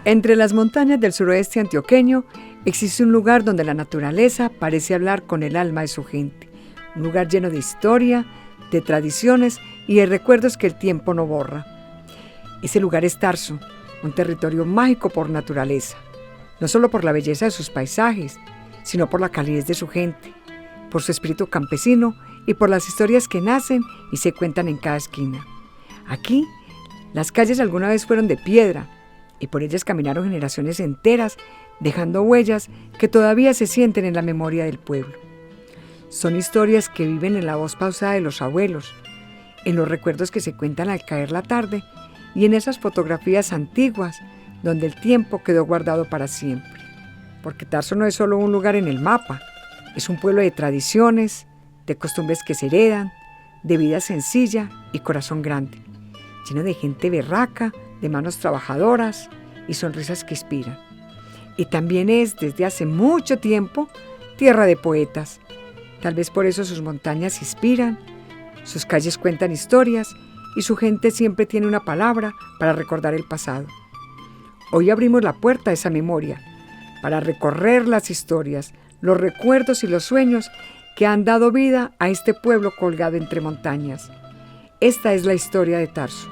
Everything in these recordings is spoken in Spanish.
Entre las montañas del suroeste antioqueño existe un lugar donde la naturaleza parece hablar con el alma de su gente. Un lugar lleno de historia, de tradiciones y de recuerdos que el tiempo no borra. Ese lugar es Tarso, un territorio mágico por naturaleza. No solo por la belleza de sus paisajes, sino por la calidez de su gente, por su espíritu campesino y por las historias que nacen y se cuentan en cada esquina. Aquí, las calles alguna vez fueron de piedra, y por ellas caminaron generaciones enteras, dejando huellas que todavía se sienten en la memoria del pueblo. Son historias que viven en la voz pausada de los abuelos, en los recuerdos que se cuentan al caer la tarde y en esas fotografías antiguas donde el tiempo quedó guardado para siempre. Porque Tarso no es solo un lugar en el mapa, es un pueblo de tradiciones, de costumbres que se heredan, de vida sencilla y corazón grande, lleno de gente berraca, de manos trabajadoras y sonrisas que inspiran. Y también es, desde hace mucho tiempo, tierra de poetas. Tal vez por eso sus montañas inspiran, sus calles cuentan historias y su gente siempre tiene una palabra para recordar el pasado. Hoy abrimos la puerta a esa memoria, para recorrer las historias, los recuerdos y los sueños que han dado vida a este pueblo colgado entre montañas. Esta es la historia de Tarso.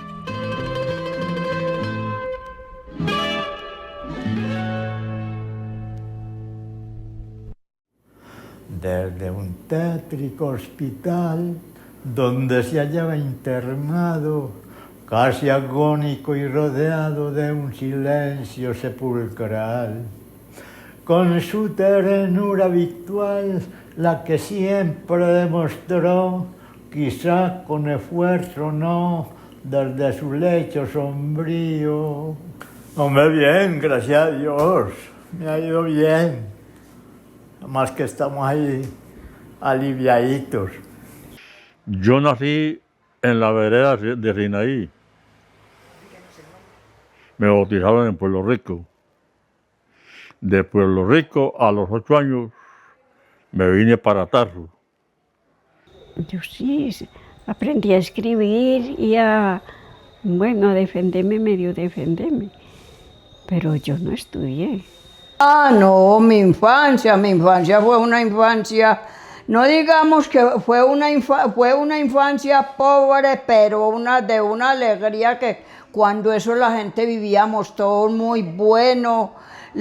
Desde un tétrico hospital donde se hallaba internado, casi agónico y rodeado de un silencio sepulcral, con su ternura habitual, la que siempre demostró, quizá con esfuerzo no, desde su lecho sombrío. Hombre, bien, gracias a Dios, me ha ido bien. Más que estamos ahí aliviaditos. Yo nací en la vereda de Sinaí. Me bautizaron en Pueblo Rico. De Pueblo Rico a los 8 años me vine para Tarso. Yo sí aprendí a escribir y a defenderme, medio defenderme, pero yo no estudié. No, mi infancia fue una infancia, no digamos que fue una infancia pobre, pero de una alegría que cuando eso la gente vivíamos todos muy bueno,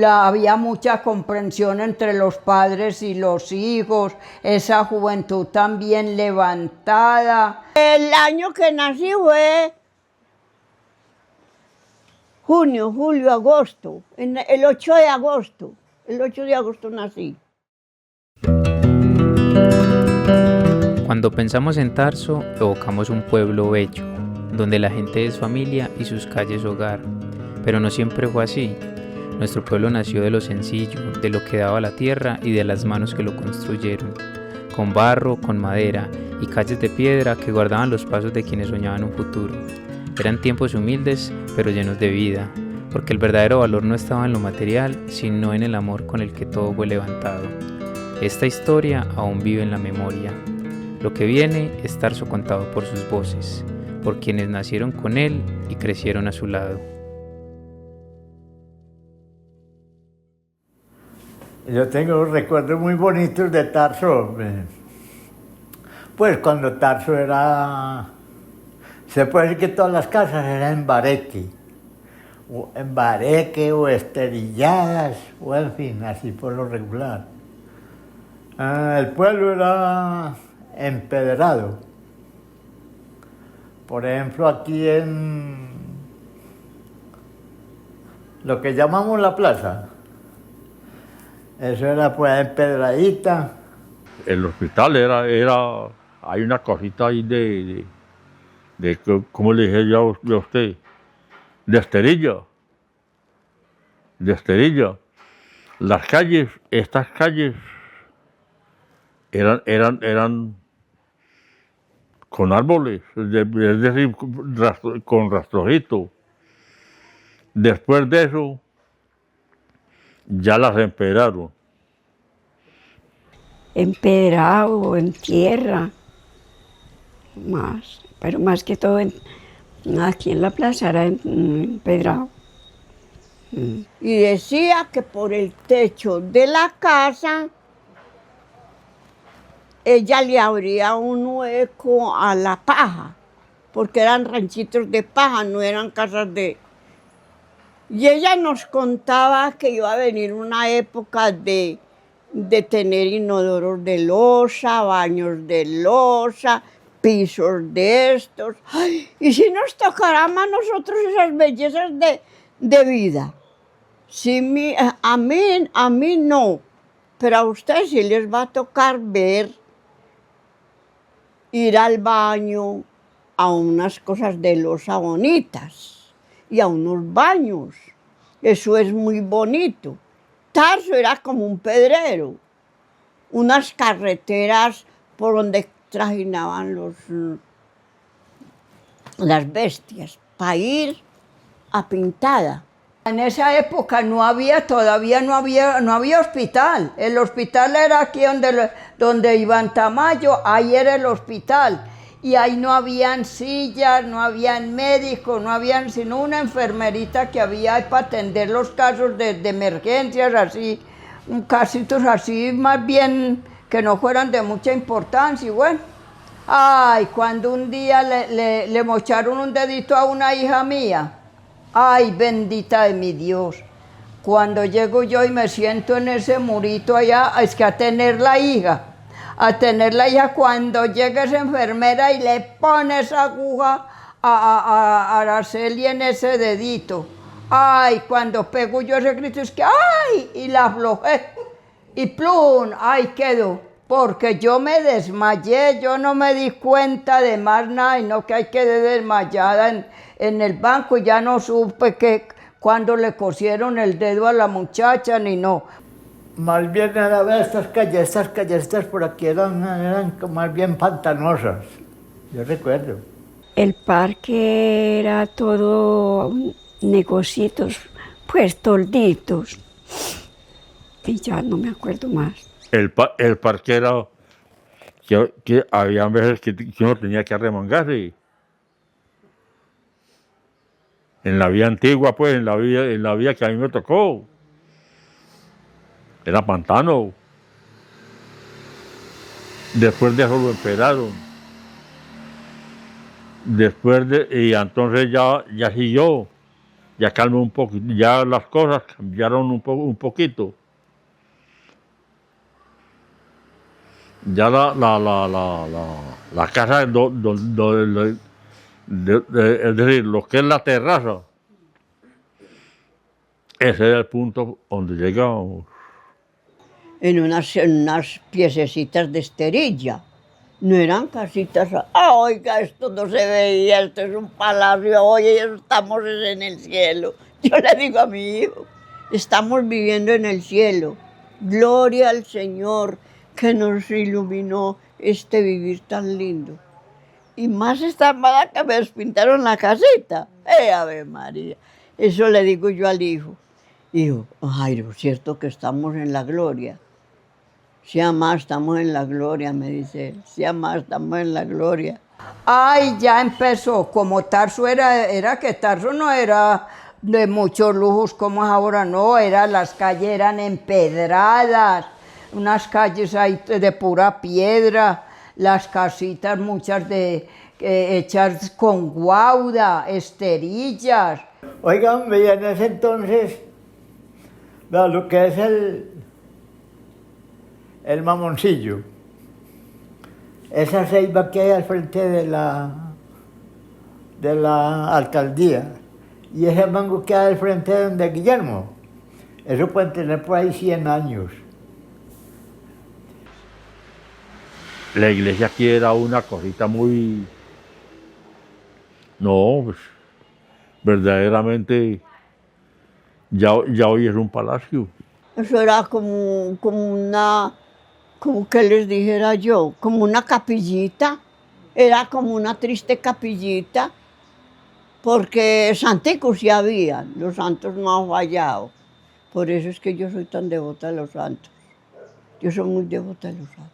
había mucha comprensión entre los padres y los hijos, esa juventud también levantada. El año que nací fue junio, julio, agosto, el 8 de agosto, nací. Cuando pensamos en Tarso, evocamos un pueblo bello, donde la gente es familia y sus calles hogar, pero no siempre fue así. Nuestro pueblo nació de lo sencillo, de lo que daba la tierra y de las manos que lo construyeron, con barro, con madera y calles de piedra que guardaban los pasos de quienes soñaban un futuro. Eran tiempos humildes, pero llenos de vida, porque el verdadero valor no estaba en lo material, sino en el amor con el que todo fue levantado. Esta historia aún vive en la memoria. Lo que viene es Tarso contado por sus voces, por quienes nacieron con él y crecieron a su lado. Yo tengo recuerdos muy bonitos de Tarso. Pues cuando Tarso era... Se puede decir que todas las casas eran en bareque o esterilladas, o en fin, así por lo regular. El pueblo era empedrado. Por ejemplo, aquí en lo que llamamos la plaza, eso era pues empedradita. El hospital hay una cosita ahí de ¿cómo le dije yo a usted? De esterilla. Las calles, estas calles eran con árboles, es decir, con rastrojito. Después de eso, ya las empedraron. Empedrado, en tierra, pero más que todo aquí en la plaza era empedrado. Y decía que por el techo de la casa ella le abría un hueco a la paja, porque eran ranchitos de paja, no eran casas de... Y ella nos contaba que iba a venir una época de tener inodoros de losa, baños de losa, pisos de estos. Ay, y si nos tocará a nosotros esas bellezas de vida. Sí, a mí no, pero a ustedes sí les va a tocar ver, ir al baño, a unas cosas de losa bonitas y a unos baños. Eso es muy bonito. Tarso era como un pedrero, unas carreteras por donde trajinaban las bestias para ir a Pintada. En esa época todavía no había hospital. El hospital era aquí donde Iván Tamayo, ahí era el hospital. Y ahí no habían sillas, no habían médicos, no habían sino una enfermerita que había ahí para atender los casos de emergencias, así, casitos así, más bien que no fueran de mucha importancia. Y bueno, ay, cuando un día le mocharon un dedito a una hija mía, ay, bendita de mi Dios. Cuando llego yo y me siento en ese murito allá, es que a tener la hija, cuando llega esa enfermera y le pone esa aguja a Araceli en ese dedito. Ay, cuando pego yo ese grito, es que ay, y la aflojé, y plum, ay, quedó. Porque yo me desmayé, yo no me di cuenta de más nada, y no que ahí quedé desmayada en el banco, y ya no supe que cuando le cosieron el dedo a la muchacha, ni no. Más bien era estas callecitas por aquí eran más bien pantanosas, yo recuerdo. El parque era todo negocios, pues tolditos. Y ya no me acuerdo más. El parque era que había veces que uno tenía que arremangarse. En la vía antigua, pues, en la vía que a mí me tocó, era pantano. Después de eso lo emperaron. Y entonces ya siguió, ya calmó un poquito, ya las cosas cambiaron un poquito. Ya la casa, es decir, lo que es la terraza, ese era el punto donde llegábamos. En unas piececitas de esterilla. No eran casitas. Ah, oiga, esto no se veía, esto es un palacio. Oye, estamos en el cielo. Yo le digo a mi hijo, estamos viviendo en el cielo. Gloria al Señor que nos iluminó este vivir tan lindo. Y más esta armada que me despintaron la casita. Ave María! Eso le digo yo al hijo. Hijo, Jairo, ¿cierto que estamos en la gloria? Si más estamos en la gloria, me dice él. Si más estamos en la gloria. Ay, ya empezó. Como Tarso era que Tarso no era de muchos lujos como es ahora, no. Las calles eran empedradas, unas calles ahí de pura piedra, las casitas muchas hechas con guauda, esterillas. Oigan, y en ese entonces, lo que es el Mamoncillo, esa ceiba que hay al frente de la alcaldía, y ese mango que hay al frente de donde Guillermo, eso pueden tener por ahí 100 años. La iglesia aquí era una cosita muy... No, pues, verdaderamente, ya hoy es un palacio. Eso era como que les dijera yo, como una capillita. Era como una triste capillita, porque santicos sí había, los santos no han fallado. Por eso es que yo soy tan devota de los santos. Yo soy muy devota de los santos.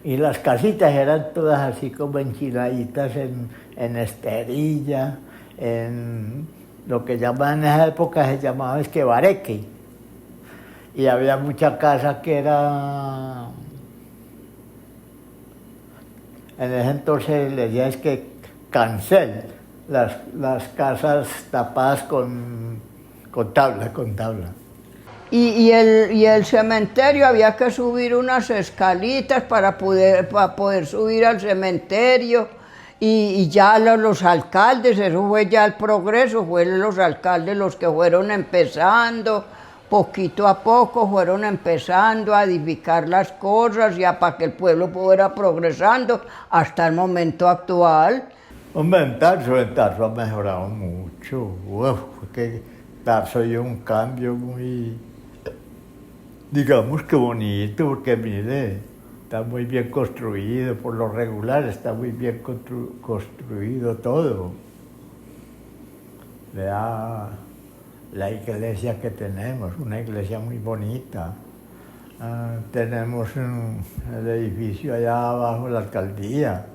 Y las casitas eran todas así como enchiladitas en esterilla, lo que llamaban en esa época se llamaba es que bareque. Y había mucha casa que era, en ese entonces le decían es que cancel, las casas tapadas con tabla. Y el cementerio había que subir unas escalitas para poder subir al cementerio. Y ya los alcaldes, eso fue ya el progreso, fueron los alcaldes los que fueron empezando, poquito a poco fueron empezando a edificar las cosas ya para que el pueblo fuera progresando hasta el momento actual. Hombre, en Tarso ha mejorado mucho. Uf, que Tarso dio un cambio muy, digamos que bonito, porque mire, está muy bien construido, por lo regular está muy bien construido todo. Vea la iglesia que tenemos, una iglesia muy bonita. Tenemos el edificio allá abajo, la alcaldía.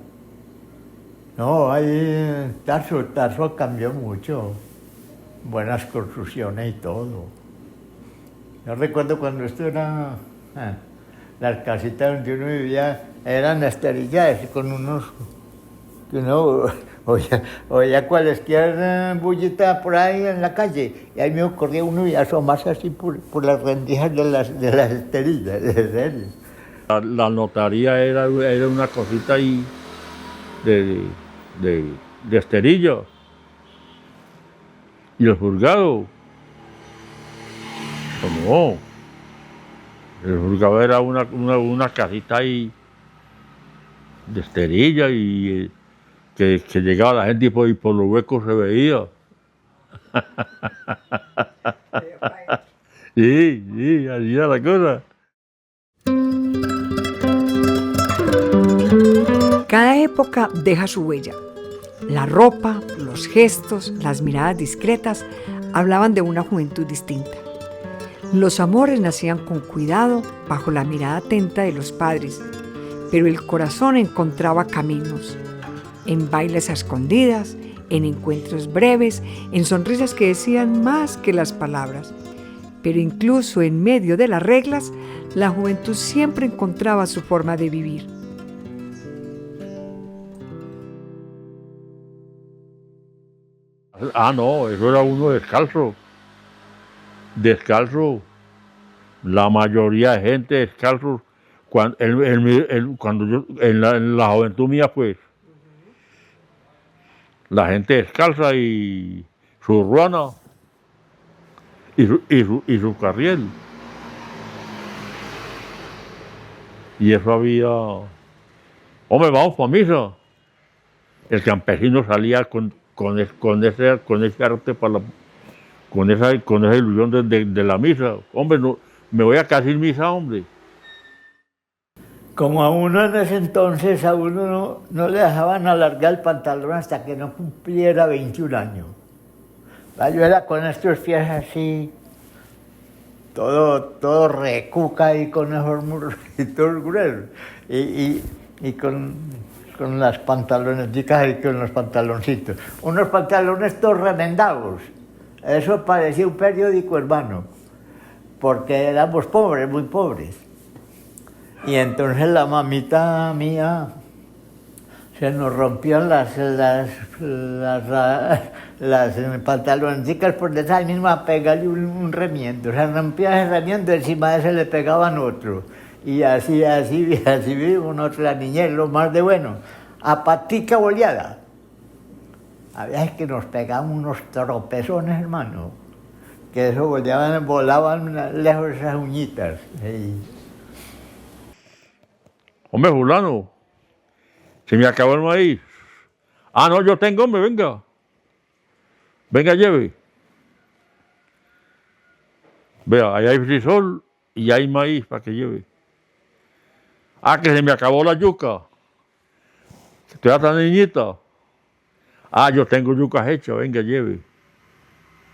No, ahí Tarso cambió mucho, buenas construcciones y todo. Yo recuerdo cuando esto era, las casitas donde uno vivía eran esterilladas con unos, que uno oía cualquier bullita por ahí en la calle, y ahí me ocurría uno y asomarse así por las rendijas de las esterillas, de serio. La notaría era una cosita ahí de esterillas. Y el juzgado, no, el juzgado era una casita ahí de esterilla y que llegaba la gente y por los huecos se veía. Sí, así era la cosa. Cada época deja su huella. La ropa, los gestos, las miradas discretas hablaban de una juventud distinta. Los amores nacían con cuidado bajo la mirada atenta de los padres, pero el corazón encontraba caminos, en bailes a escondidas, en encuentros breves, en sonrisas que decían más que las palabras. Pero incluso en medio de las reglas, la juventud siempre encontraba su forma de vivir. No, eso era uno descalzo. La mayoría de gente descalzo. Cuando yo, en la juventud mía, pues, la gente descalza y su ruana y su carriel. Y eso había... Hombre, vamos para misa. El campesino salía con ese arte con esa ilusión de la misa. Hombre, no, me voy a casi misa, hombre. Como a uno en ese entonces, a uno no le dejaban alargar el pantalón hasta que no cumpliera 21 años. Yo era con estos pies así, todo recuca y con esos muslitos gruesos. Y con las pantaloneticas y con los pantaloncitos. Unos pantalones todos remendados. Eso parecía un periódico, hermano, porque éramos pobres, muy pobres. Y entonces la mamita mía se nos rompían las pantaloneticas por detrás, mismo a pegarle un remiendo. Se rompía ese remiendo, encima de ese le pegaban otro. Y así vivimos nosotros, la niñez, lo más de bueno. A patica boleada. A veces que nos pegaban unos tropezones, hermano, que eso volaban lejos esas uñitas. Hombre, fulano, se me acabó el maíz. No, yo tengo, hombre, venga. Venga, lleve. Vea, ahí hay frisol y hay maíz para que lleve. Que se me acabó la yuca. Estoy hasta niñita. Yo tengo yucas hechas, venga, lleve.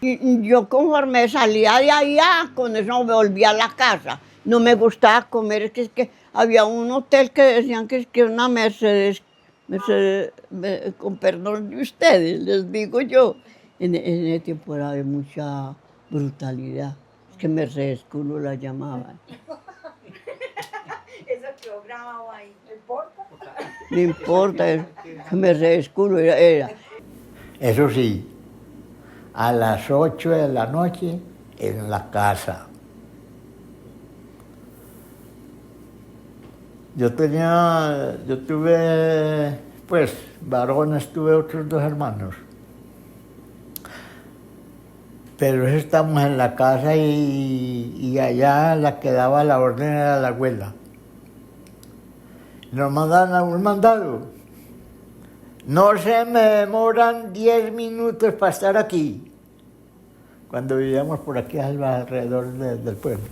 Y yo conforme salía de allá, con eso me volvía a la casa. No me gustaba comer, es que había un hotel que decían que una Mercedes, con perdón de ustedes, les digo yo, En ese tiempo era de mucha brutalidad. Es que Mercedes Culo la llamaban. Eso quedó grabado ahí. ¿No importa? No importa, es que Mercedes Culo era. Eso sí, a las 8 de la noche en la casa. Yo tuve, pues, varones, tuve otros 2 hermanos. Pero estamos en la casa y allá la que daba la orden era la abuela. Nos mandaban a un mandado. No se me demoran 10 minutos para estar aquí. Cuando vivíamos por aquí alrededor del pueblo.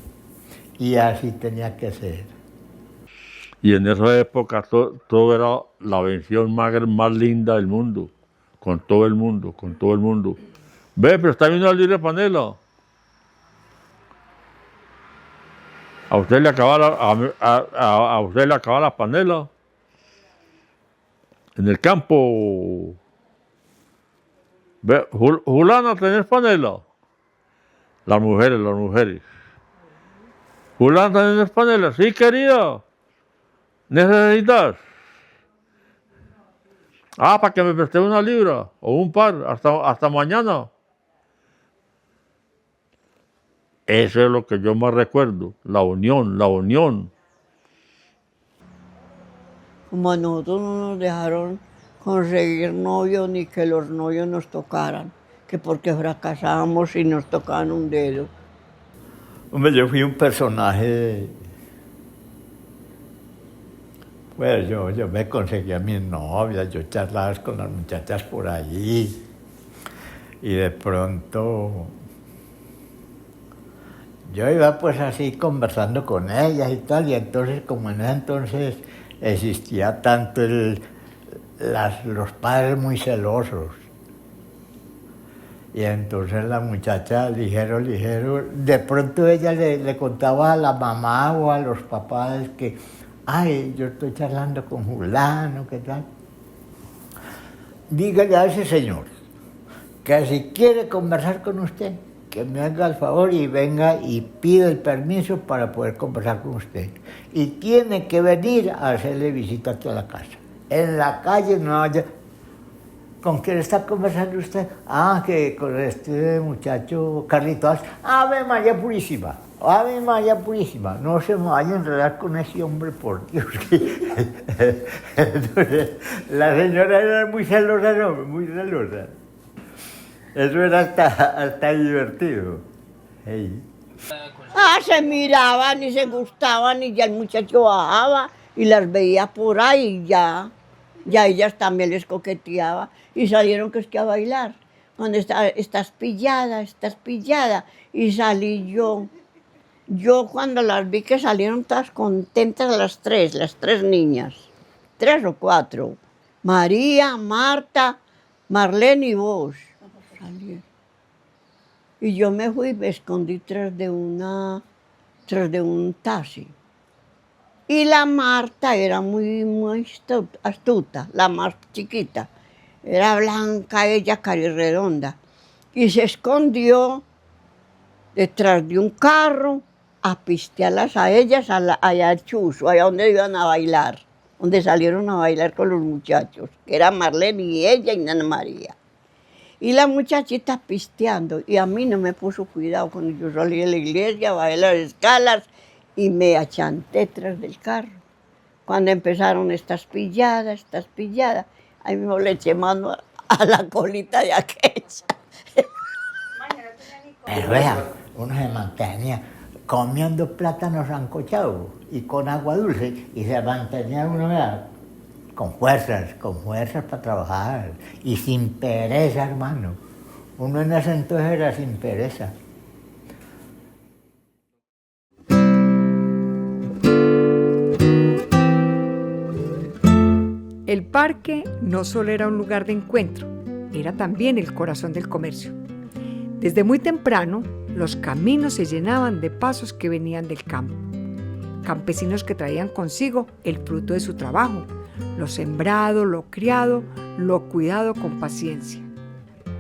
Y así tenía que ser. Y en esa época todo era la bendición más linda del mundo, con todo el mundo, con todo el mundo. Ve, pero está viendo la libre panela. A usted le acaba a usted le acaba la panela. En el campo. Ve, Julana, ¿tenés panela? Las mujeres. Julana, ¿tenés panela? Sí, querida. ¿Necesitas? Para que me preste una libra o un par hasta mañana. Eso es lo que yo más recuerdo, la unión. Como a nosotros no nos dejaron conseguir novios ni que los novios nos tocaran, que porque fracasábamos y nos tocaban un dedo. Hombre, yo fui un personaje. Pues yo me conseguía mis novias, yo charlaba con las muchachas por allí. Y de pronto yo iba pues así conversando con ellas y tal, y entonces como en ese entonces existía tanto los padres muy celosos. Y entonces la muchacha ligero, de pronto ella le contaba a la mamá o a los papás que, ay, yo estoy charlando con Julano, ¿qué tal? Dígale a ese señor que si quiere conversar con usted, que me haga el favor y venga y pida el permiso para poder conversar con usted. Y tiene que venir a hacerle visita aquí a la casa. En la calle no haya... ¿Con quién está conversando usted? Que con este muchacho Carlitos. Ave María Purísima. Ave María Purísima. No se me vaya a enredar con ese hombre, por Dios. Entonces, la señora era muy celosa, no, muy celosa. Eso era hasta divertido. Hey. Se miraban y se gustaban y ya el muchacho bajaba y las veía por ahí y ya ellas también les coqueteaba y salieron que es que a bailar. Cuando estás pillada. Y salí yo. Yo cuando las vi que salieron todas contentas las tres niñas, 3 o 4, María, Marta, Marlene y vos. Salieron. Y yo me fui y me escondí tras de un taxi. Y la Marta era muy astuta, la más chiquita. Era blanca, ella carirredonda. Y se escondió detrás de un carro a pistearlas a ellas allá al Chuzo, allá donde iban a bailar, donde salieron a bailar con los muchachos, que eran Marlene y ella y Ana María. Y la muchachita pisteando, y a mí no me puso cuidado cuando yo salí de la iglesia, bajé las escalas y me achanté tras del carro. Cuando empezaron estas pilladas, ahí mismo le eché mano a la colita de aquella. Pero vea, uno se mantenía comiendo plátanos sancochados y con agua dulce, y se mantenía uno, vea, con fuerzas para trabajar y sin pereza, hermano. Uno en ese entonces era sin pereza. El parque no solo era un lugar de encuentro, era también el corazón del comercio. Desde muy temprano, los caminos se llenaban de pasos que venían del campo. Campesinos que traían consigo el fruto de su trabajo, lo sembrado, lo criado, lo cuidado con paciencia.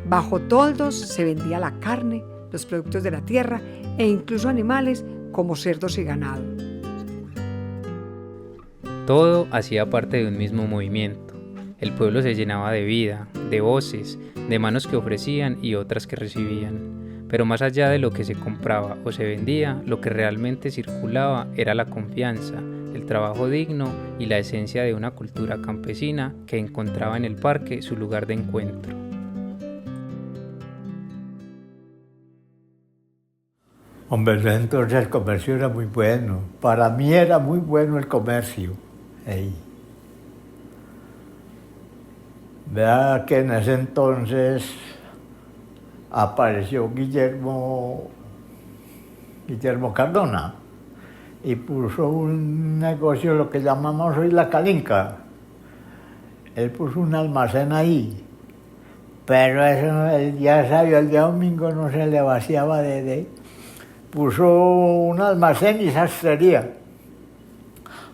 Bajo toldos se vendía la carne, los productos de la tierra e incluso animales como cerdos y ganado. Todo hacía parte de un mismo movimiento. El pueblo se llenaba de vida, de voces, de manos que ofrecían y otras que recibían. Pero más allá de lo que se compraba o se vendía, lo que realmente circulaba era la confianza, el trabajo digno y la esencia de una cultura campesina que encontraba en el parque su lugar de encuentro. Hombre, entonces el comercio era muy bueno. Para mí era muy bueno el comercio. Ey. Vea que en ese entonces apareció Guillermo Cardona y puso un negocio, lo que llamamos hoy la Calinca. Él puso un almacén ahí, pero eso el día sábado, el día domingo no se le vaciaba puso un almacén y sastrería.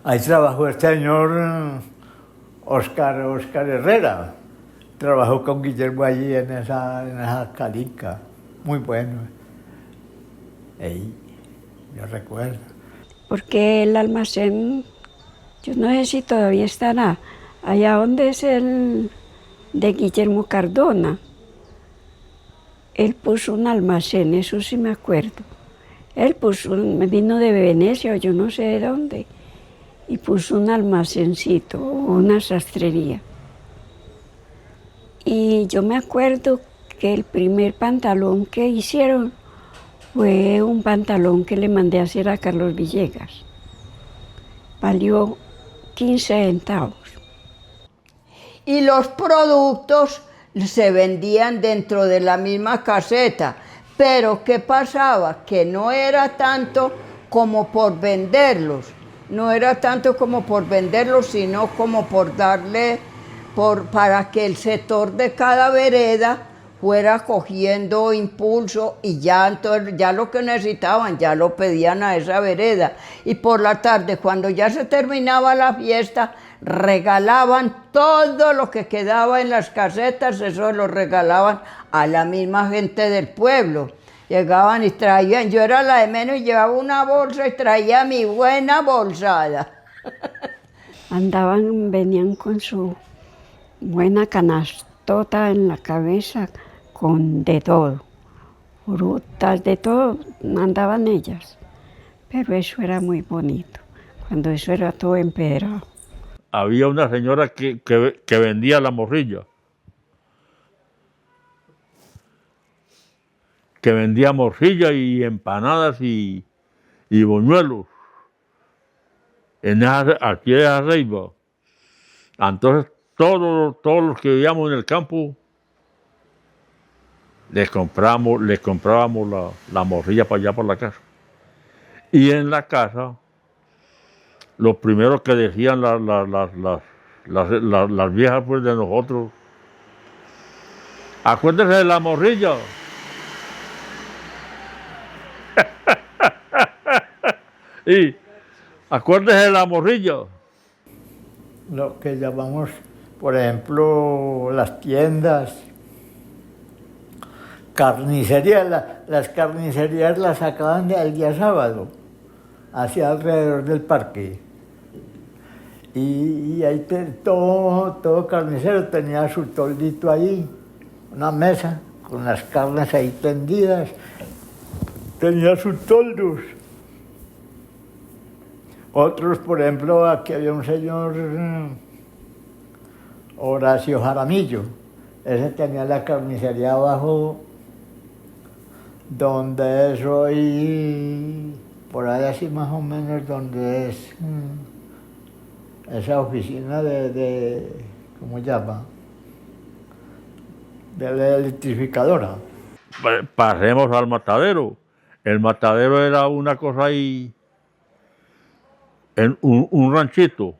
Ahí trabajó este señor Oscar Herrera. Trabajó con Guillermo allí en esa Calinca. Muy bueno. Ey, yo recuerdo. Porque el almacén, yo no sé si todavía estará, allá donde es el de Guillermo Cardona. Él puso un almacén, eso sí me acuerdo. Él vino de Venecia o yo no sé de dónde, y puso un almacencito, una sastrería. Y yo me acuerdo que el primer pantalón que hicieron fue un pantalón que le mandé a hacer a Carlos Villegas. Valió 15 centavos. Y los productos se vendían dentro de la misma caseta. Pero ¿qué pasaba? Que no era tanto como por venderlos. No era tanto como por venderlos, sino como por darle, para que el sector de cada vereda fuera cogiendo impulso y ya, entonces, ya lo que necesitaban, ya lo pedían a esa vereda. Y por la tarde, cuando ya se terminaba la fiesta, regalaban todo lo que quedaba en las casetas, eso lo regalaban a la misma gente del pueblo. Llegaban y traían, yo era la de menos y llevaba una bolsa y traía mi buena bolsada. Venían con su buena canastota en la cabeza, con de todo, frutas, de todo, andaban ellas. Pero eso era muy bonito, cuando eso era todo empedrado. Había una señora que vendía la morrilla. Que vendía morcilla y empanadas y buñuelos aquí en esa ceiba. Entonces todos los que vivíamos en el campo les comprábamos la morcilla para allá por la casa. Y en la casa, los primeros que decían las viejas pues de nosotros, acuérdense de la morcilla. Y acuérdese de la morrilla. Lo que llamamos, por ejemplo, las tiendas, carnicerías. Las carnicerías las sacaban el día sábado, hacia alrededor del parque. Y ahí todo carnicero tenía su toldito ahí, una mesa con las carnes ahí tendidas, tenía sus toldos. Otros, por ejemplo, aquí había un señor, Horacio Jaramillo, ese tenía la carnicería abajo, donde es hoy, por ahí así más o menos, donde es esa oficina ¿cómo se llama? De la electrificadora. Pasemos al matadero. El matadero era una cosa ahí, en un ranchito.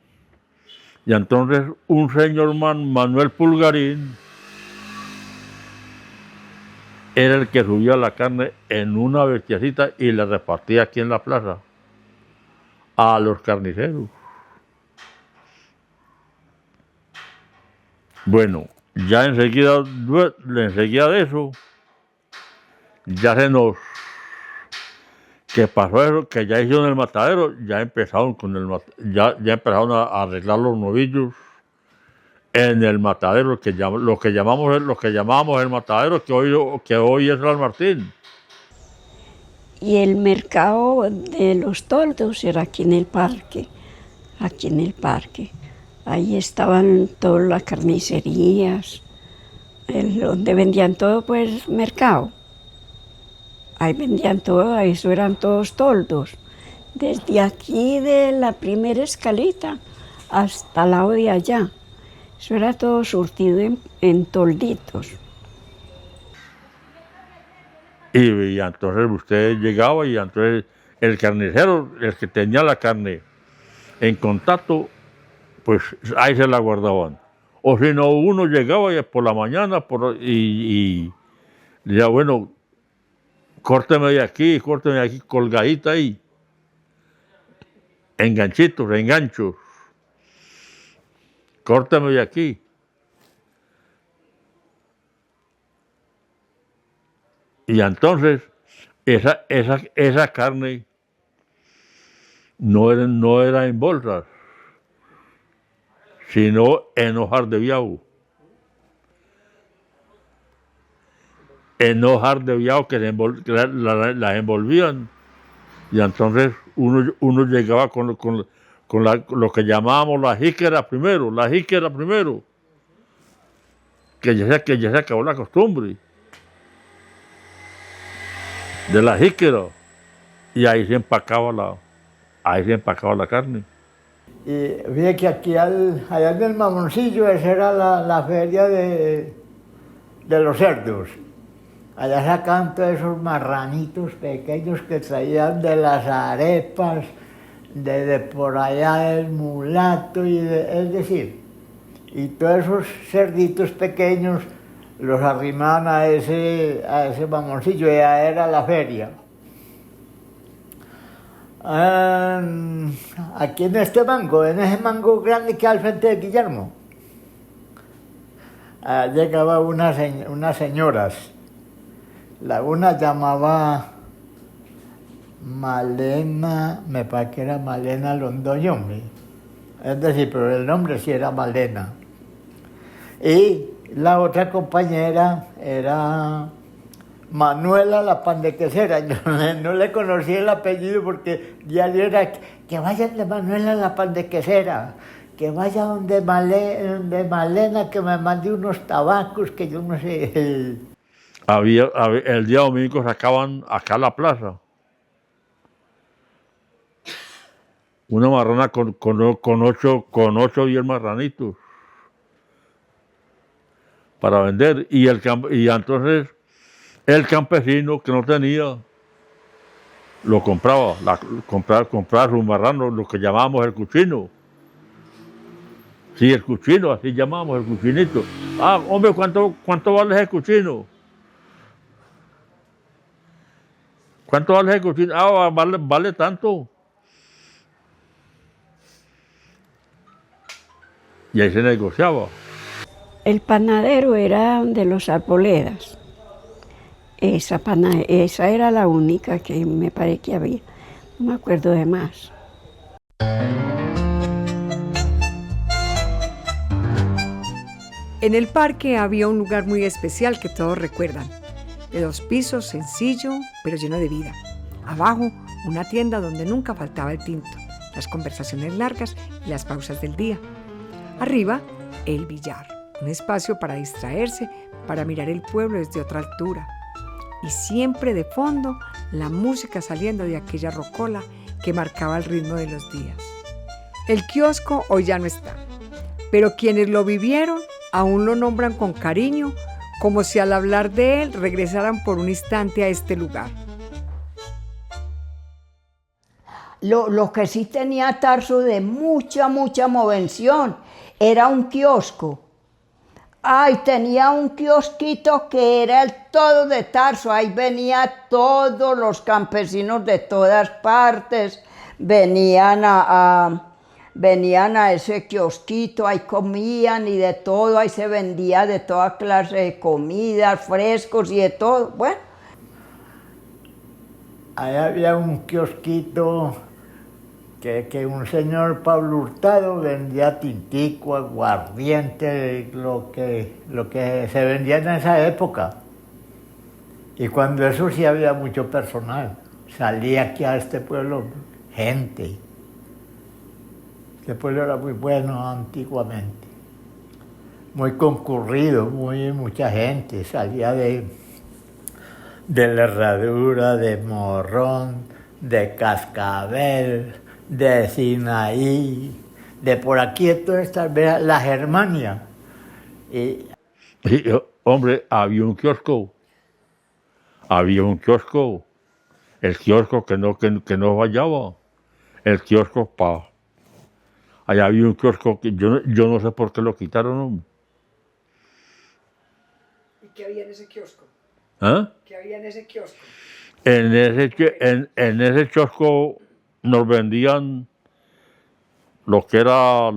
Y entonces un señor Manuel Pulgarín era el que subía la carne en una bestiacita y la repartía aquí en la plaza a los carniceros. Bueno, ya enseguida de eso, ya se nos, que pasó eso, que ya hicieron el matadero, ya empezaron ya empezaron a arreglar los novillos en el matadero, lo que llamábamos el matadero, que hoy es San Martín. Y el mercado de los toldos era aquí en el parque, Ahí estaban todas las carnicerías, donde vendían todo, pues, mercado. Ahí vendían todo, eso eran todos toldos. Desde aquí de la primera escalita hasta el lado de allá. Eso era todo surtido en tolditos. Y entonces usted llegaba y entonces el carnicero, el que tenía la carne en contacto, pues ahí se la guardaban. O si no, uno llegaba por la mañana y decía, bueno, córteme de aquí, colgadita ahí, enganchos, córteme de aquí. Y entonces esa carne no era en bolsas, sino en hojas de biau. En hojas de biau que las envolvían. Y entonces uno llegaba con lo que llamábamos la jíquera primero, que ya se acabó la costumbre de la jíquera, y ahí se empacaba la carne. Y vi que aquí allá en el Mamoncillo, esa era la feria de los cerdos. Allá sacaban todos esos marranitos pequeños que traían de las arepas, de por allá el mulato, es decir, y todos esos cerditos pequeños los arrimaban a ese Mamoncillo, ya era la feria. Aquí en ese mango grande que hay al frente de Guillermo, llegaban unas señoras. Una llamaba Malena, me parece que era Malena Londoño, es decir, pero el nombre sí era Malena. Y la otra compañera era Manuela la Pandequesera. Yo no le conocí el apellido porque diario era que vayan de Manuela la Pandequesera, que vaya donde Malena, que me mande unos tabacos, que yo no sé. El día domingo sacaban acá a la plaza una marrana con 8 o 10 marranitos para vender, y entonces el campesino que no tenía lo compraba su marrano, lo que llamábamos el cuchino. Sí, el cuchino, así llamábamos el cuchinito. Hombre, ¿cuánto vale ese cuchino? ¿Cuánto vale ese cuchino? Vale tanto. Y ahí se negociaba. El panadero era de los Arboledas. Esa era la única que me parece que había. No me acuerdo de más. En el parque había un lugar muy especial que todos recuerdan. De 2 pisos, sencillo, pero lleno de vida. Abajo, una tienda donde nunca faltaba el tinto, las conversaciones largas y las pausas del día. Arriba, el billar, un espacio para distraerse, para mirar el pueblo desde otra altura. Y siempre de fondo, la música saliendo de aquella rocola que marcaba el ritmo de los días. El kiosco hoy ya no está, pero quienes lo vivieron aún lo nombran con cariño, como si al hablar de él regresaran por un instante a este lugar. Lo que sí tenía Tarso de mucha movención era un kiosco. Tenía un kiosquito que era el todo de Tarso. Ahí venían todos los campesinos de todas partes, venían venían a ese kiosquito, ahí comían y de todo, ahí se vendía de toda clase de comidas, frescos y de todo. Bueno. Ahí había un kiosquito que un señor Pablo Hurtado vendía tintico, aguardiente, lo que se vendía en esa época. Y cuando eso sí había mucho personal, salía aquí a este pueblo gente. Este pueblo era muy bueno antiguamente, muy concurrido, mucha gente, salía de la Herradura, de Morrón, de Cascabel, de Sinaí, de por aquí, de todas estas, la Germania. Y, hombre, había un kiosco, el kiosco que no fallaba, el kiosco allá había un kiosco que yo no sé por qué lo quitaron, hombre. ¿Y qué había en ese kiosco? ¿Ah? ¿Qué había en ese kiosco? En ese kiosco nos vendían lo que era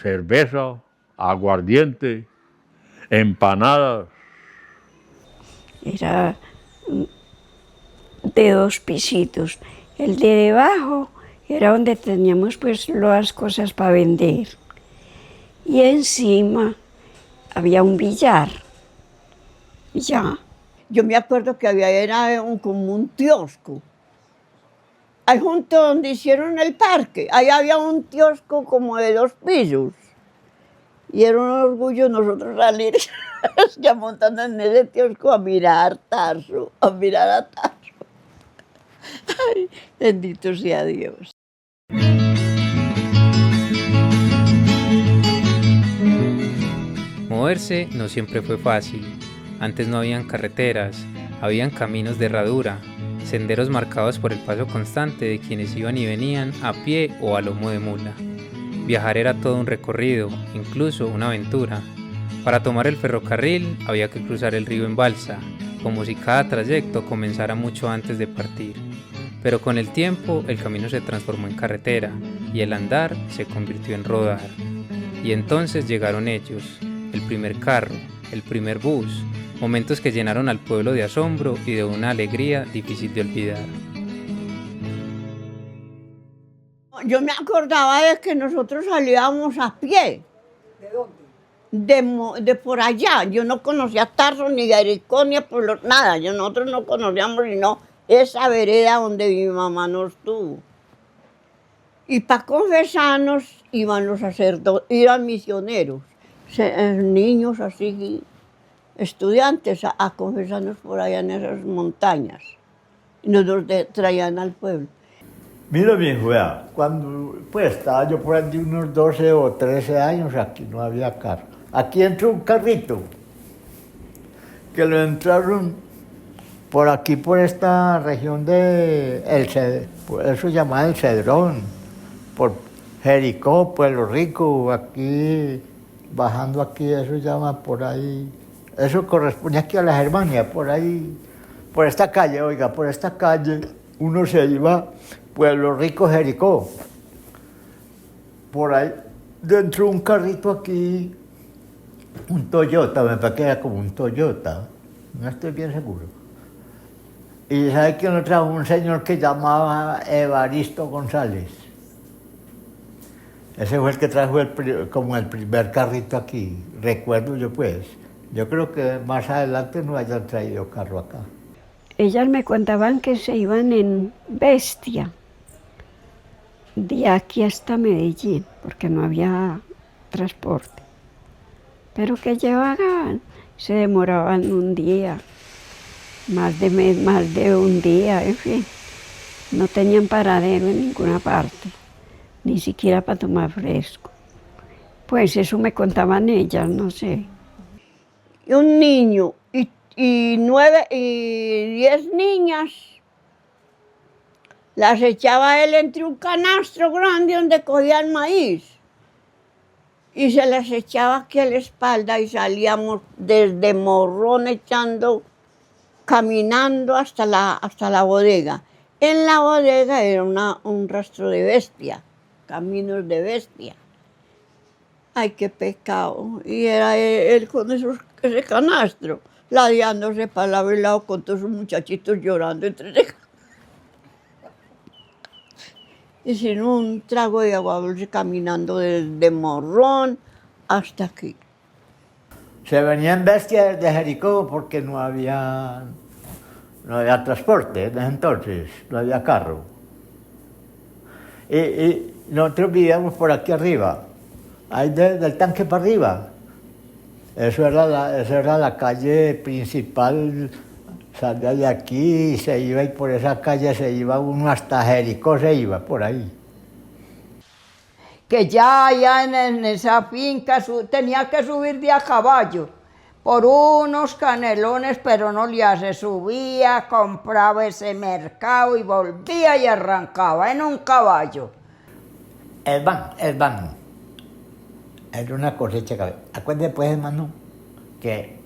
cerveza, aguardiente, empanadas. Era de 2 pisitos. El de debajo era donde teníamos pues las cosas para vender. Y encima había un billar. Y ya. Yo me acuerdo que era como un kiosco. Ahí junto donde hicieron el parque, ahí había un kiosco como de 2 pisos. Y era un orgullo nosotros salir ya montando en ese kiosco a mirar Tarso, Ay, bendito sea Dios. Moverse no siempre fue fácil. Antes no habían carreteras, habían caminos de herradura, senderos marcados por el paso constante de quienes iban y venían a pie o a lomo de mula. Viajar era todo un recorrido, incluso una aventura. Para tomar el ferrocarril había que cruzar el río en balsa, como si cada trayecto comenzara mucho antes de partir. Pero con el tiempo el camino se transformó en carretera y el andar se convirtió en rodar. Y entonces llegaron ellos, el primer carro, el primer bus, momentos que llenaron al pueblo de asombro y de una alegría difícil de olvidar. Yo me acordaba de que nosotros salíamos a pie. ¿De dónde? De por allá. Yo no conocía Tarso ni Gariconia, nada. Nosotros no conocíamos sino esa vereda donde mi mamá nos tuvo. Y para confesarnos iban los sacerdotes, iban misioneros, niños así, estudiantes a confesarnos por allá en esas montañas. Y nos traían al pueblo. Mira bien, vea, cuando pues estaba yo por allí unos 12 o 13 años, aquí no había carro. Aquí entró un carrito, que lo entraron por aquí, por esta región de eso se llamaba El Cedrón, por Jericó, Pueblo Rico, aquí, bajando aquí, eso se llama por ahí, eso corresponde aquí a la Germania, por ahí, por esta calle, oiga, por esta calle, uno se iba Pueblo Rico, Jericó. Por ahí, dentro de un carrito aquí, un Toyota, me parece que era como un Toyota, no estoy bien seguro. Y ¿sabe quién lo trajo? Un señor que llamaba Evaristo González. Ese fue el que trajo como el primer carrito aquí, recuerdo yo pues. Yo creo que más adelante no hayan traído carro acá. Ellas me contaban que se iban en bestia, de aquí hasta Medellín, porque no había transporte. Pero que llevaban, se demoraban un día, más de un día, en fin. No tenían paradero en ninguna parte, ni siquiera para tomar fresco. Pues eso me contaban ellas, no sé. Y un niño y 9 y 10 niñas las echaba él entre un canastro grande donde cogían maíz y se las echaba aquí a la espalda y salíamos desde Morrón caminando hasta la bodega. En la bodega era un rastro de bestia, caminos de bestia. Ay, qué pecado. Y era él con ese canastro, ladeándose para lado y lado con todos sus muchachitos llorando entre ese y sin un trago de agua dulce caminando desde Morrón hasta aquí. Se venían bestias desde Jericó porque no había transporte en ese entonces, no había carro. Y nosotros vivíamos por aquí arriba, ahí del tanque para arriba. Esa era la calle principal, salía de aquí y se iba, y por esa calle se iba uno hasta Jericó, se iba por ahí. Que ya allá en esa finca tenía que subir de a caballo, por unos canelones, pero no le hace, subía, compraba ese mercado y volvía y arrancaba en un caballo. El van. Era una cosecha que... Acuérdate pues, hermano, que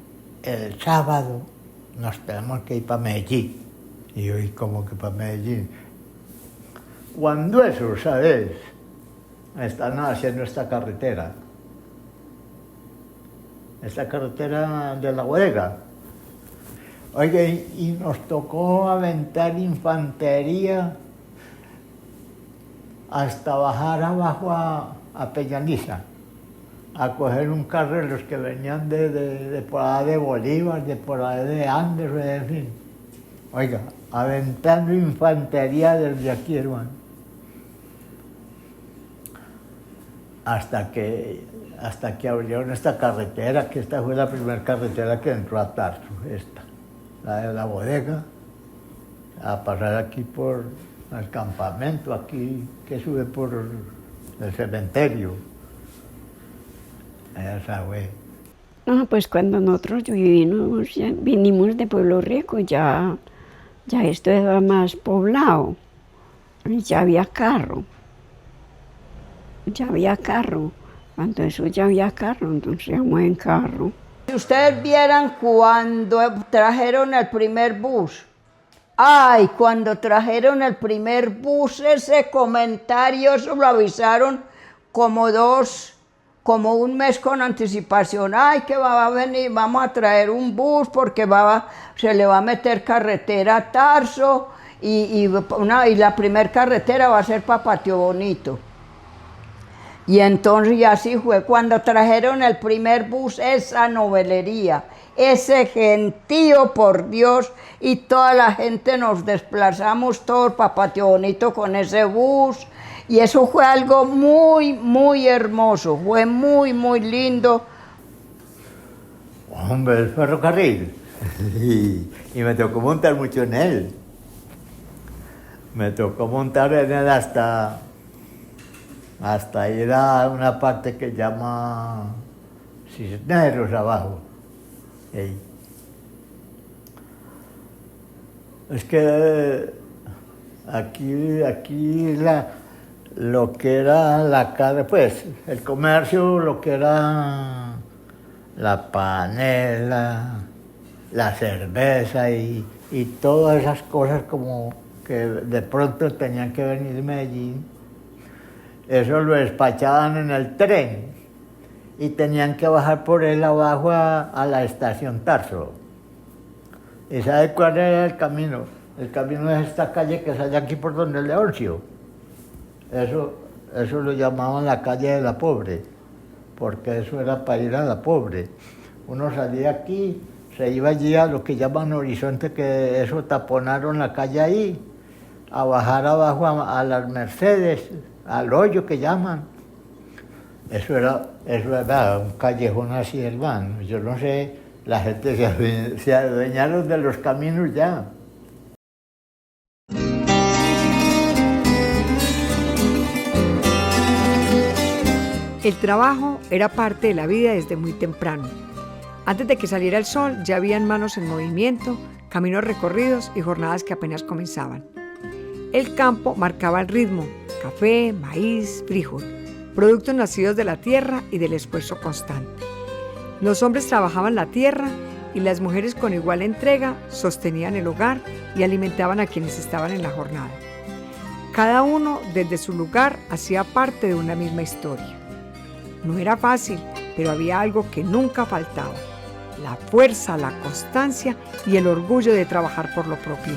el sábado nos tenemos que ir para Medellín. Y yo, ¿y cómo que para Medellín? Cuando eso, ¿sabes? Están haciendo esta carretera de la bodega. Oiga, y nos tocó aventar infantería hasta bajar abajo a Peñaliza, a coger un carro de los que venían de por allá de Bolívar, de por allá de Andes, en fin. Oiga, aventando infantería desde aquí, hermano. Hasta que abrieron esta carretera, que esta fue la primera carretera que entró a Tarso, la de la bodega, a pasar aquí por el campamento, aquí que sube por el cementerio. Esa fue. No, pues cuando nosotros vinimos de Pueblo Rico, ya esto era más poblado, ya había carro. Cuando eso ya había carro, entonces íbamos en carro. Si ustedes vieran cuando trajeron el primer bus, ay, cuando trajeron el primer bus, ese comentario, eso lo avisaron como un mes con anticipación. Ay, que va a venir, vamos a traer un bus porque se le va a meter carretera a Tarso y la primer carretera va a ser para Patio Bonito. Y entonces y así fue, cuando trajeron el primer bus, esa novelería, ese gentío, por Dios, y toda la gente nos desplazamos todos para Patio Bonito con ese bus, y eso fue algo muy, muy hermoso, fue muy, muy lindo. Hombre, el ferrocarril, y me tocó montar mucho en él. Me tocó montar en él hasta ir a una parte que llama Cisneros abajo. Ahí. Es que aquí lo que era la carne, pues el comercio, lo que era la panela, la cerveza y todas esas cosas como que de pronto tenían que venir de Medellín. Eso lo despachaban en el tren y tenían que bajar por él abajo a la estación Tarso. ¿Y sabe cuál era el camino? El camino es esta calle que sale aquí por donde el Leoncio. Eso lo llamaban la calle de la Pobre, porque eso era para ir a la Pobre. Uno salía aquí, se iba allí a lo que llaman Horizonte, que eso taponaron la calle ahí, a bajar abajo a las Mercedes, al hoyo que llaman. Eso era un callejón así, hermano. Yo no sé, la gente se adueñaron de los caminos ya. El trabajo era parte de la vida desde muy temprano. Antes de que saliera el sol ya habían manos en movimiento, caminos recorridos y jornadas que apenas comenzaban. El campo marcaba el ritmo: café, maíz, frijol, productos nacidos de la tierra y del esfuerzo constante. Los hombres trabajaban la tierra y las mujeres con igual entrega sostenían el hogar y alimentaban a quienes estaban en la jornada. Cada uno desde su lugar hacía parte de una misma historia. No era fácil, pero había algo que nunca faltaba: la fuerza, la constancia y el orgullo de trabajar por lo propio.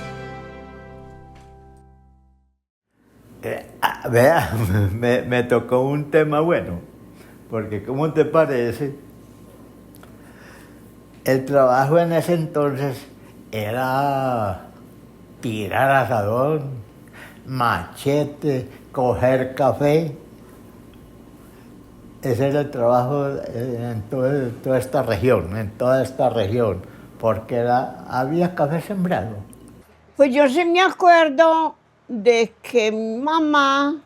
Vea, me tocó un tema bueno, porque ¿cómo te parece? El trabajo en ese entonces era tirar asadón, machete, coger café. Ese era el trabajo en toda esta región, porque había café sembrado. Pues yo sí me acuerdo de que mi mamá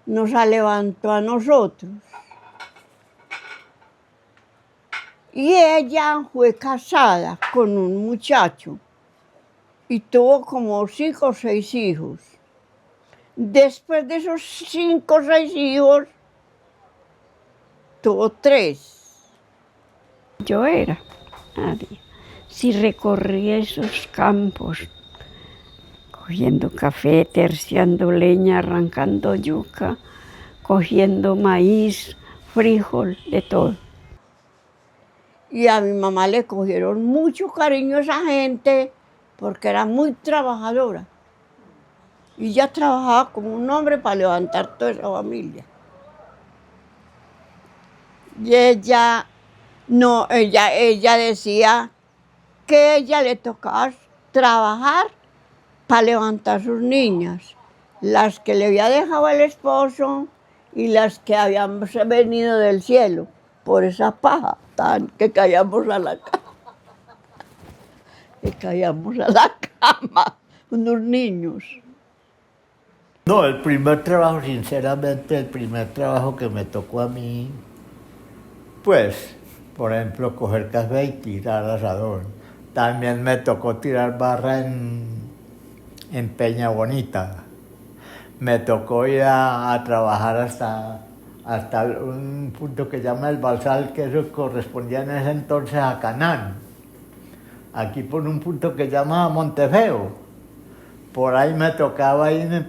nos levantó a nosotros. Y ella fue casada con un muchacho y tuvo como 5 o 6 hijos. Después de esos 5 o 6 hijos, tuvo 3. Yo era nadie. Si recorría esos campos, cogiendo café, terciando leña, arrancando yuca, cogiendo maíz, frijol, de todo. Y a mi mamá le cogieron mucho cariño a esa gente porque era muy trabajadora. Y ella trabajaba como un hombre para levantar toda esa familia. Y ella decía que a ella le tocaba trabajar para levantar sus niñas, las que le había dejado el esposo y las que habían venido del cielo por esa paja que caíamos a la cama, unos niños. No, el primer trabajo, sinceramente, el primer trabajo que me tocó a mí, pues, por ejemplo, coger café y tirar asadón. También me tocó tirar barra en Peña Bonita. Me tocó ir a trabajar hasta un punto que se llama El Balsal, que eso correspondía en ese entonces a Canaán. Aquí por un punto que se llama Montefeo. Por ahí me tocaba irme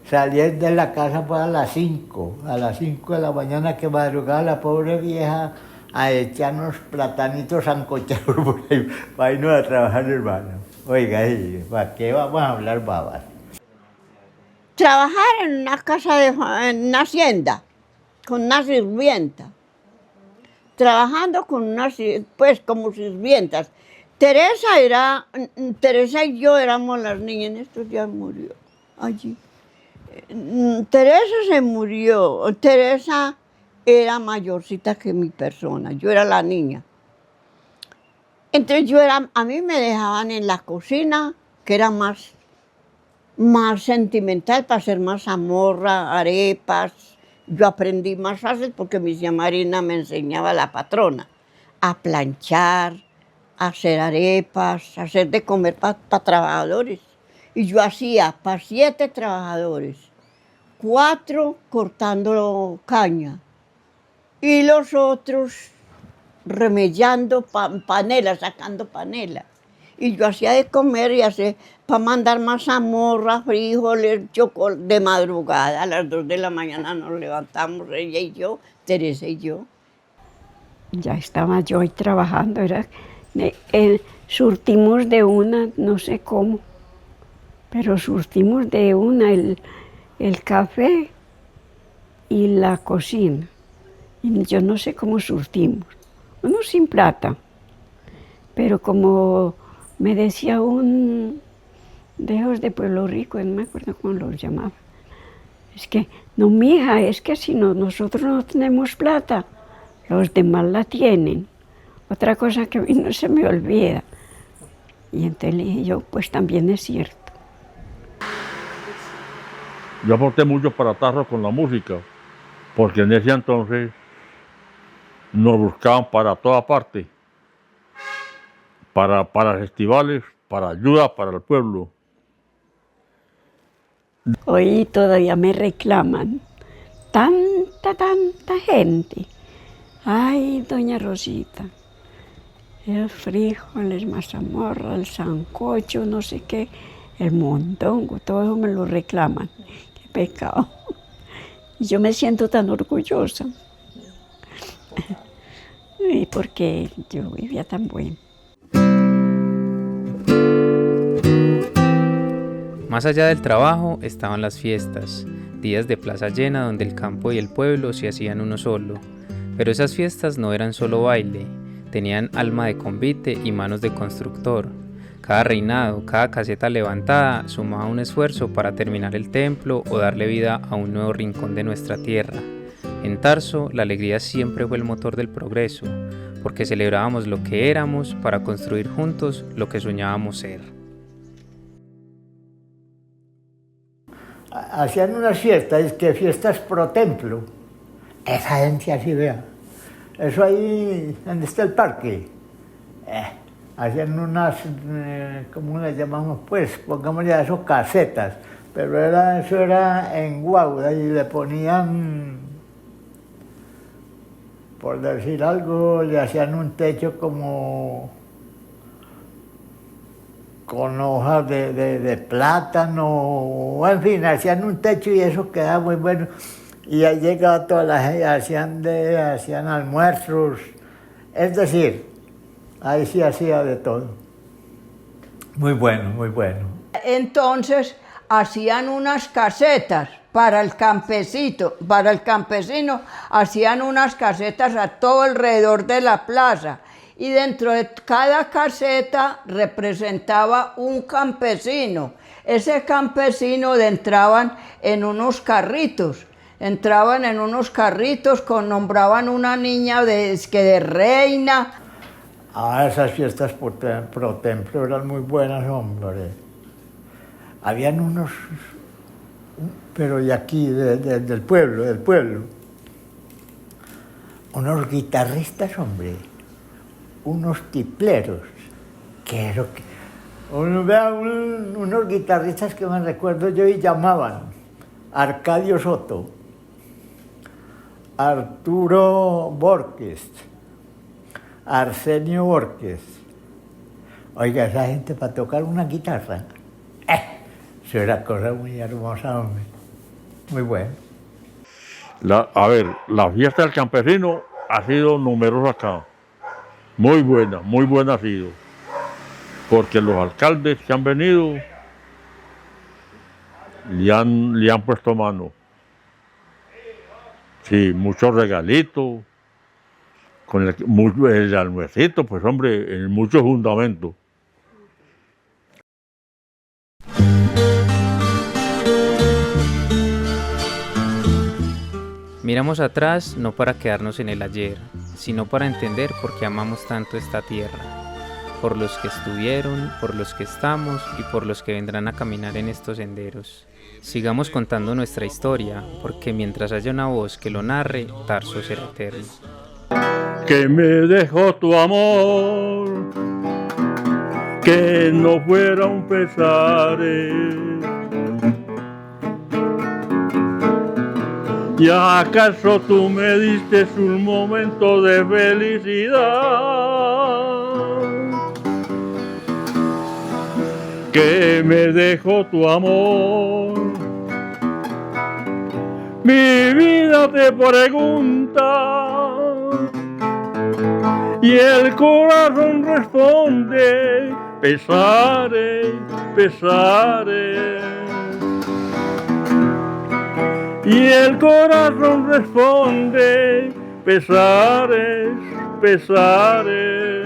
salir de la casa pues a las 5 de la mañana, que madrugaba la pobre vieja a echarnos platanitos sancochados por ahí, para irnos a trabajar, hermano. Oiga, ¿para qué vamos a hablar babas? Trabajar en una casa, en una hacienda, con una sirvienta. Trabajando pues como sirvientas. Teresa y yo éramos las niñas, en estos días murió allí. Teresa se murió, Teresa era mayorcita que mi persona, yo era la niña. Entonces a mí me dejaban en la cocina, que era más sentimental, para hacer mazamorra, arepas. Yo aprendí más fácil porque mi tía Marina me enseñaba, la patrona, a planchar, a hacer arepas, a hacer de comer para trabajadores. Y yo hacía para 7 trabajadores, 4 cortando caña y los otros remellando panela, sacando panela. Y yo hacía de comer y hacía para mandar mazamorra, frijoles, chocolate. De madrugada, a las 2 de la mañana nos levantamos, ella y yo, Teresa y yo. Ya estaba yo ahí trabajando, surtimos de una, no sé cómo, pero surtimos de una el café y la cocina. Y yo no sé cómo surtimos, uno sin plata, pero como me decía un de esos de Pueblo Rico, no me acuerdo cómo los llamaba, es que, no mija, es que si no, nosotros no tenemos plata, los demás la tienen. Otra cosa que a mí no se me olvida. Y entonces le dije yo, pues también es cierto. Yo aporté mucho para Tarro con la música, porque en ese entonces nos buscaban para toda parte, para festivales, para ayuda para el pueblo. Hoy todavía me reclaman tanta gente. Ay, doña Rosita, el frijoles, mazamorra, el sancocho, no sé qué, el mondongo, todo eso me lo reclaman. Qué pecado. Y yo me siento tan orgullosa. Y porque yo vivía tan bueno. Más allá del trabajo estaban las fiestas, días de plaza llena donde el campo y el pueblo se hacían uno solo. Pero esas fiestas no eran solo baile, tenían alma de convite y manos de constructor. Cada reinado, cada caseta levantada sumaba un esfuerzo para terminar el templo o darle vida a un nuevo rincón de nuestra tierra. En Tarso, la alegría siempre fue el motor del progreso, porque celebrábamos lo que éramos para construir juntos lo que soñábamos ser. Hacían unas fiestas, es que fiestas pro templo. Esa gente así, vea. Eso ahí, donde está el parque. Hacían unas, ¿cómo le llamamos? Pues, pongámosle a eso casetas. Pero eso era en Guauda y le ponían, por decir algo, le hacían un techo como con hojas de plátano, en fin, hacían un techo y eso quedaba muy bueno. Y ahí llegaba toda la gente, hacían almuerzos, es decir, ahí sí hacía de todo. Muy bueno, muy bueno. Entonces hacían unas casetas para el campesino, hacían unas casetas a todo alrededor de la plaza. Y dentro de cada caseta representaba un campesino. Ese campesino entraban en unos carritos. Nombraban una niña de reina. Esas fiestas pro templo eran muy buenas, hombre. Habían unos, pero de aquí, del pueblo, unos guitarristas, hombre. Unos tipleros, unos guitarristas que me recuerdo yo y llamaban Arcadio Soto, Arturo Borges, Arsenio Borges. Oiga, esa gente para tocar una guitarra, eso era cosa muy hermosa, hombre, muy bueno. La fiesta del campesino ha sido numerosa acá. Muy buena ha sido, porque los alcaldes que han venido le han puesto mano. Sí, muchos regalitos, con el almuercito, pues hombre, en muchos fundamentos. Miramos atrás no para quedarnos en el ayer, sino para entender por qué amamos tanto esta tierra, por los que estuvieron, por los que estamos y por los que vendrán a caminar en estos senderos. Sigamos contando nuestra historia, porque mientras haya una voz que lo narre, Tarso será eterno. Que me dejó tu amor, que no fuera un pesar. ¿Y acaso tú me diste un momento de felicidad? Que me dejó tu amor. Mi vida te pregunta y el corazón responde: pesare, pesare. Y el corazón responde: pesares, pesares.